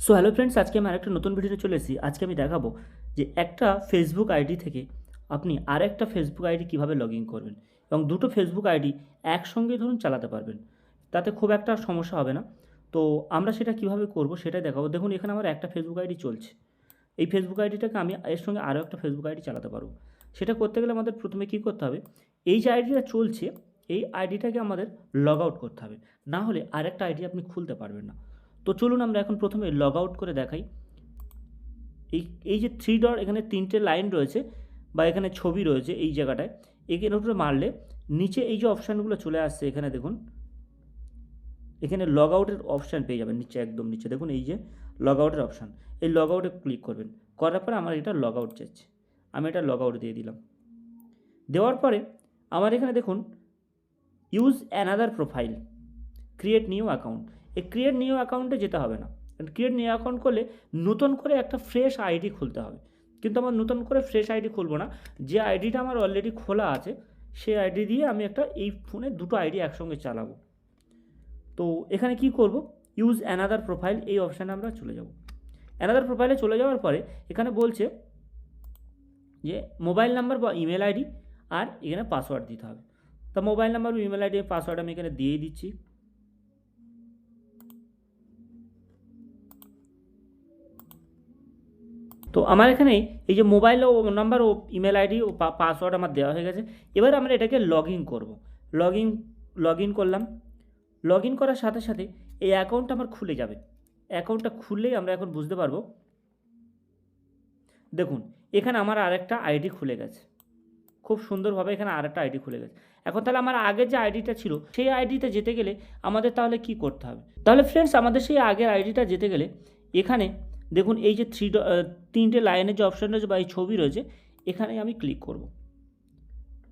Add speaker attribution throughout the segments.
Speaker 1: So hello friends, আজকে আমি আরেকটা নতুন ভিডিওতে চলে এসেছি। আজকে আমি দেখাবো যে একটা ফেসবুক আইডি থেকে আপনি আরেকটা ফেসবুক আইডি কীভাবে লগ ইন করবেন এবং দুটো ফেসবুক আইডি একসঙ্গে ধরুন চালাতে পারবেন। তাতে খুব একটা সমস্যা হবে না। তো আমরা সেটা কীভাবে করব সেটাই দেখাবো। দেখুন, এখানে আমার একটা ফেসবুক আইডি চলছে। এই ফেসবুক আইডিটাকে আমি এর সঙ্গে আরও একটা ফেসবুক আইডি চালাতে পারবো। সেটা করতে গেলে আমাদের প্রথমে কী করতে হবে, এই যে আইডিটা চলছে এই আইডিটাকে আমাদের লগ আউট করতে হবে। না হলে আরেকটা আইডি আপনি খুলতে পারবেন না। তো চলুন আমরা এখন প্রথমে লগ আউট করে দেখাই। এই যে থ্রি ডট, এখানে তিনটে লাইন রয়েছে বা এখানে ছবি রয়েছে এই জায়গাটায়, এর উপরে মারলে নিচে এই যে অপশানগুলো চলে আসছে, এখানে দেখুন, এখানে লগ আউটের অপশান পেয়ে যাবেন নিচে, একদম নিচে দেখুন এই যে লগ আউটের অপশান। এই লগ আউটে ক্লিক করবেন, করার পরে আমার এটা লগ আউট চাইছে, আমি এটা লগ আউট দিয়ে দিলাম। দেওয়ার পরে আমার এখানে দেখুন use another profile, create new account. এই ক্রিয়েট নিউ অ্যাকাউন্টে যেতে হবে না। ক্রিয়েট নিউ অ্যাকাউন্ট করলে নতুন করে একটা ফ্রেশ আইডি খুলতে হবে, কিন্তু আমার নতুন করে ফ্রেশ আইডি খুলবো না। যে আইডিটা আমার অলরেডি খোলা আছে সেই আইডি দিয়ে আমি একটা এই ফোনে দুটো আইডি একসঙ্গে চালাবো। তো এখানে কি করব, ইউজ অ্যানাদার প্রোফাইল, এই অপশানে আমরা চলে যাব। অ্যানাদার প্রোফাইলে চলে যাওয়ার পরে এখানে বলছে যে মোবাইল নাম্বার বা ইমেল আইডি আর এখানে পাসওয়ার্ড দিতে হবে। তা মোবাইল নাম্বার বা ইমেল আইডি পাসওয়ার্ড আমি এখানে দিয়েই দিচ্ছি। তো আমার এখানে এই যে মোবাইল ও নাম্বার ও ইমেল আইডি ও পাসওয়ার্ড আমার দেওয়া হয়ে গেছে। এবার আমরা এটাকে লগ ইন করবো। লগ ইন করলাম। লগ ইন করার সাথে সাথে এই অ্যাকাউন্টটা আমার খুলে যাবে। অ্যাকাউন্টটা খুললেই আমরা এখন বুঝতে পারবো, দেখুন এখানে আমার আরেকটা আইডি খুলে গেছে, খুব সুন্দরভাবে এখানে আরেকটা আইডি খুলে গেছে। এখন তাহলে আমার আগের যে আইডিটা ছিল সেই আইডিতে যেতে গেলে আমাদের তাহলে কি করতে হবে? তাহলে ফ্রেন্ডস, আমাদের সেই আগের আইডিটা যেতে গেলে এখানে দেখুন এই যে তিনটে লাইনের যে অপশান রয়েছে বা এই ছবি রয়েছে, এখানে আমি ক্লিক করব।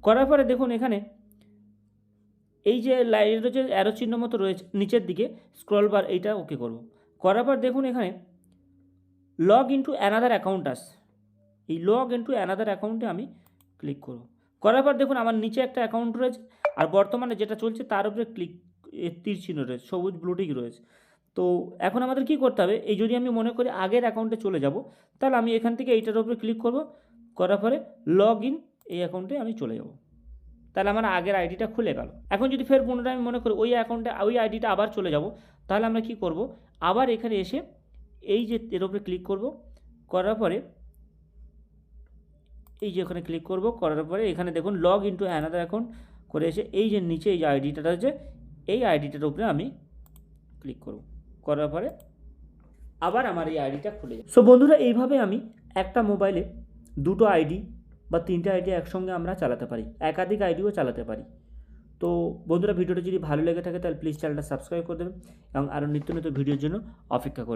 Speaker 1: করার পরে দেখুন এখানে এই যে লাইন রয়েছে অ্যারো চিহ্ন মতো রয়েছে নিচের দিকে, স্ক্রল বার, এইটা ওকে করব। করার পর দেখুন এখানে লগ ইনটু অ্যানাদার অ্যাকাউন্ট আসছে। এই লগ ইনটু অ্যানাদার অ্যাকাউন্টে আমি ক্লিক করব। করার পর দেখুন আমার নিচে একটা অ্যাকাউন্ট রয়েছে আর বর্তমানে যেটা চলছে তার উপরে তীর চিহ্ন রয়েছে, সবুজ ব্লুটিক রয়েছে। তো এখন আমাদের কি করতে হবে, এই যদি আমি মনে করি আগের অ্যাকাউন্টে চলে যাব, তাহলে আমি এখান থেকে এইটার উপরে ক্লিক করব। করার পরে লগ ইন, এই অ্যাকাউন্টে আমি চলে যাব। তাহলে আমার আগের আইডিটা খুলে গেল। এখন যদি ফের পুনরায় আমি মনে করি ওই অ্যাকাউন্টে ওই আইডিটা আবার চলে যাব, তাহলে আমরা কি করব, আবার এখানে এসে এই যে এর উপরে ক্লিক করব। করার পরে এই যে ওখানে ক্লিক করব। করার পরে এখানে দেখুন লগ ইনটু অ্যানাদার অ্যাকাউন্ট করে এসে এই যে নিচে এই যে আইডিটা রয়েছে এই আইডিটার উপরে আমি ক্লিক করব। করার পরে আবার আমার এই আইডিটা খুলে যাবে। সো বন্ধুরা, এইভাবে আমি একটা মোবাইলে দুটো আইডি বা তিনটে আইডি একসঙ্গে আমরা চালাতে পারি, একাধিক আইডিও চালাতে পারি। তো বন্ধুরা, ভিডিওটা যদি ভালো লেগে থাকে তাহলে প্লিজ চ্যানেলটা সাবস্ক্রাইব করে দেবেন এবং আরও নিত্য নতুন ভিডিওর জন্য অপেক্ষা করবেন।